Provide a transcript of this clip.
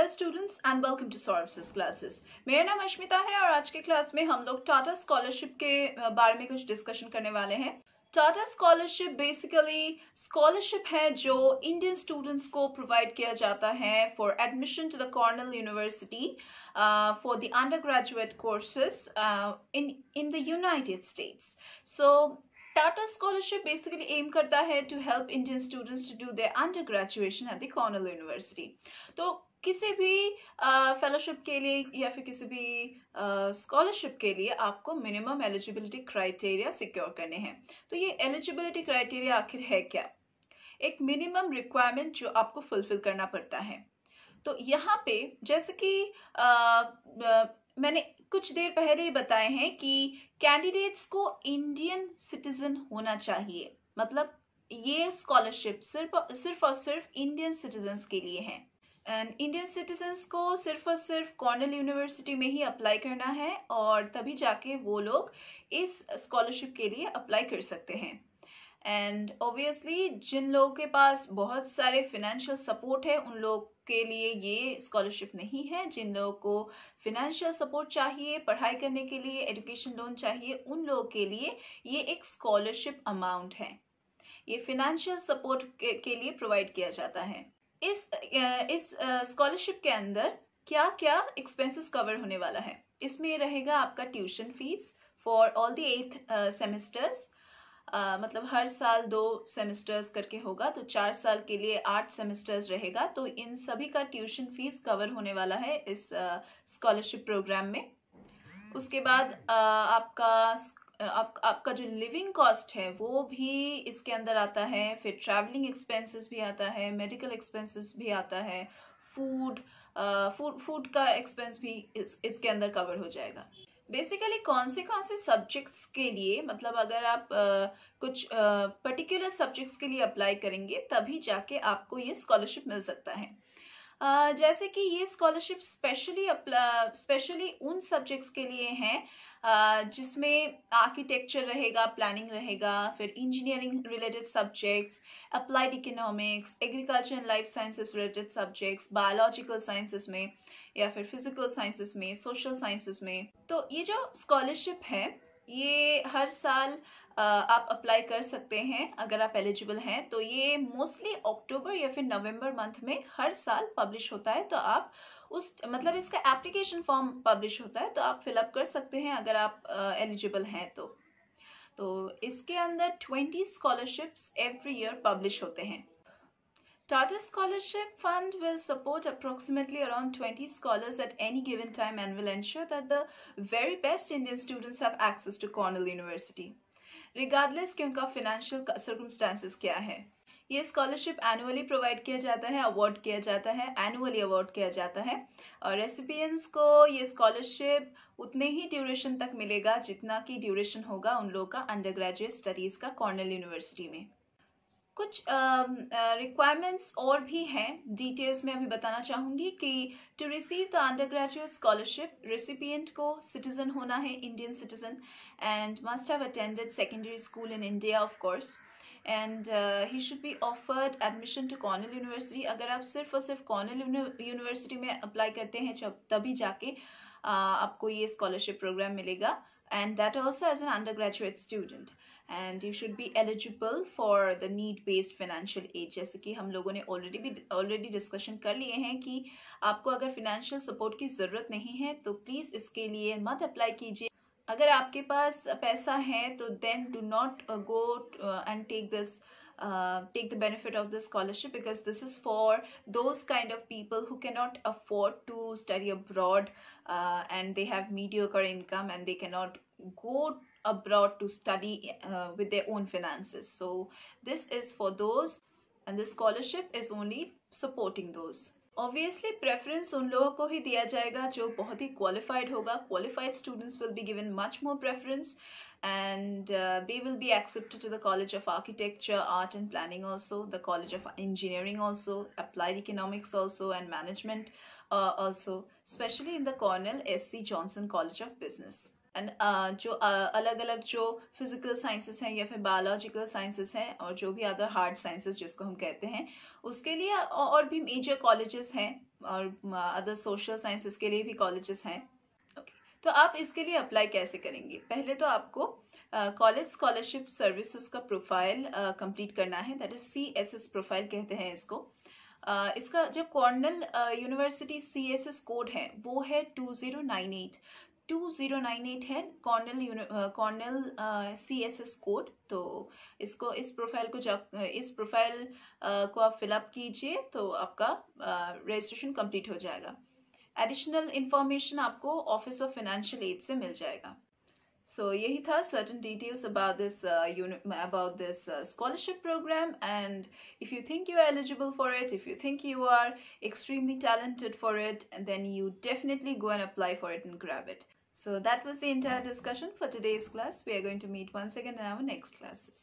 Students and welcome to Saurabh's classes. मेरा नाम अश्मिता है और आज के क्लास में हम लोग टाटा स्कॉलरशिप के बारे में कुछ डिस्कशन करने वाले हैं। टाटा स्कॉलरशिप बेसिकली स्कॉलरशिप है जो इंडियन स्टूडेंट्स को प्रोवाइड किया जाता है for admission to the Cornell university for the undergraduate courses in the United States. So Tata scholarship basically aim करता है to help Indian students to do their undergraduation at the Cornell university. तो किसी भी fellowship के लिए या फिर किसी भी स्कॉलरशिप के लिए आपको मिनिमम एलिजिबिलिटी क्राइटेरिया सिक्योर करने हैं। तो ये एलिजिबिलिटी क्राइटेरिया आखिर है क्या? एक मिनिमम रिक्वायरमेंट जो आपको फुलफिल करना पड़ता है। तो यहाँ पे जैसे कि मैंने कुछ देर पहले ही बताए हैं कि कैंडिडेट्स को इंडियन सिटीजन होना चाहिए। मतलब ये स्कॉलरशिप सिर्फ और सिर्फ इंडियन सिटीजन्स के लिए है। एंड इंडियन सिटीजन्स को सिर्फ और सिर्फ कॉर्नेल यूनिवर्सिटी में ही अप्लाई करना है और तभी जाके वो लोग इस स्कॉलरशिप के लिए अप्लाई कर सकते हैं। एंड ऑब्वियसली जिन लोगों के पास बहुत सारे फिनेंशियल सपोर्ट है उन लोग के लिए ये स्कॉलरशिप नहीं है। जिन लोगों को फिनेंशियल सपोर्ट चाहिए, पढ़ाई करने के लिए एजुकेशन लोन चाहिए, उन लोगों के लिए ये एक स्कॉलरशिप अमाउंट है। ये फिनेंशियल सपोर्ट के लिए प्रोवाइड किया जाता है। इस स्कॉलरशिप के अंदर क्या क्या एक्सपेंसेस कवर होने वाला है? इसमें रहेगा आपका tuition fees for all the 8 semesters. मतलब हर साल 2 सेमेस्टर्स करके होगा, तो 4 साल के लिए 8 सेमेस्टर्स रहेगा। तो इन सभी का ट्यूशन फीस कवर होने वाला है इस स्कॉलरशिप प्रोग्राम में। उसके बाद आपका जो लिविंग कॉस्ट है वो भी इसके अंदर आता है। फिर ट्रैवलिंग एक्सपेंसेस भी आता है, मेडिकल एक्सपेंसेस भी आता है, फूड का एक्सपेंस भी इसके अंदर कवर हो जाएगा। बेसिकली कौन से सब्जेक्ट्स के लिए, मतलब अगर आप कुछ पर्टिकुलर सब्जेक्ट्स के लिए अप्लाई करेंगे तभी जाके आपको ये स्कॉलरशिप मिल सकता है। जैसे कि ये स्कॉलरशिप स्पेशली उन सब्जेक्ट्स के लिए हैं जिसमें आर्किटेक्चर रहेगा, प्लानिंग रहेगा, फिर engineering related subjects, applied economics, agriculture and life sciences related subjects, biological sciences में या फिर फिजिकल साइंसेस में, सोशल साइंसेस में। तो ये जो स्कॉलरशिप है ये हर साल आप अप्लाई कर सकते हैं अगर आप एलिजिबल हैं। तो ये मोस्टली अक्टूबर या फिर नवंबर मंथ में हर साल पब्लिश होता है। तो आप मतलब इसका एप्लीकेशन फॉर्म पब्लिश होता है, तो आप फिलअप कर सकते हैं अगर आप एलिजिबल हैं तो इसके अंदर 20 स्कॉलरशिप्स एवरी ईयर पब्लिश होते हैं। Tata Scholarship Fund will support approximately around 20 scholars at any given time and will ensure that the very best Indian students have access to Cornell University, regardless कि उनका financial circumstances क्या है। ये scholarship annually provide किया जाता है, award किया जाता है, एनुअली अवार्ड किया जाता है और रेसिपिएंट्स को ये स्कॉलरशिप उतने ही ड्यूरेशन तक मिलेगा जितना कि ड्यूरेशन होगा उन लोगों का अंडर ग्रेजुएट स्टडीज का कॉर्नेल यूनिवर्सिटी में। कुछ रिक्वायरमेंट्स और भी हैं, डिटेल्स में अभी बताना चाहूँगी कि to receive the undergraduate scholarship recipient को सिटीजन होना है, Indian citizen, and must have attended secondary school in India of course, and he should be offered admission to Cornell university. अगर आप सिर्फ और सिर्फ कॉर्नेल यूनिवर्सिटी में apply करते हैं तभी जाके आपको ये स्कॉलरशिप प्रोग्राम मिलेगा, and that also as an undergraduate student. And you should be eligible for the need based financial aid. जैसे कि हम लोगों ने ऑलरेडी डिस्कशन कर लिए हैं कि आपको अगर फिनेंशियल सपोर्ट की ज़रूरत नहीं है तो प्लीज़ इसके लिए मत अप्लाई कीजिए। अगर आपके पास पैसा है तो then do not go and take the benefit of the scholarship, because this is for those kind of people who cannot afford to study abroad and they have mediocre income and they cannot go abroad to study with their own finances. So this is for those, and this scholarship is only supporting those. Obviously preference उन लोगों को ही दिया जाएगा जो बहुत ही qualified होगा। Qualified students will be given much more preference, and they will be accepted to the College of Architecture, Art and Planning also, the College of Engineering also, Applied Economics also, and Management also, especially in the Cornell S.C. Johnson College of Business. And जो अलग अलग जो physical sciences हैं या फिर biological sciences हैं और जो भी अदर हार्ड साइंसेस जिसको हम कहते हैं, उसके लिए और भी मेजर कॉलेजेस हैं और अदर सोशल साइंसेस के लिए भी कॉलेजेस हैं। ओके, तो आप इसके लिए अप्लाई कैसे करेंगे? पहले तो आपको कॉलेज स्कॉलरशिप सर्विसेज का प्रोफाइल कंप्लीट करना है, दैट इज CSS प्रोफाइल कहते हैं इसको। इसका जो कॉर्नेल यूनिवर्सिटी CSS कोड है वो है 2098 है कॉर्नेल CSS कोड। तो इस प्रोफाइल को आप फिलअप कीजिए तो आपका रजिस्ट्रेशन कंप्लीट हो जाएगा। एडिशनल इंफॉर्मेशन आपको ऑफिस ऑफ फाइनेंशियल एड से मिल जाएगा। So यही था certain details about this scholarship program, and if you think you are eligible for it, if you think you are extremely talented for it, and then you definitely go and apply for it and grab it. So that was the entire discussion for today's class. We are going to meet once again in our next classes.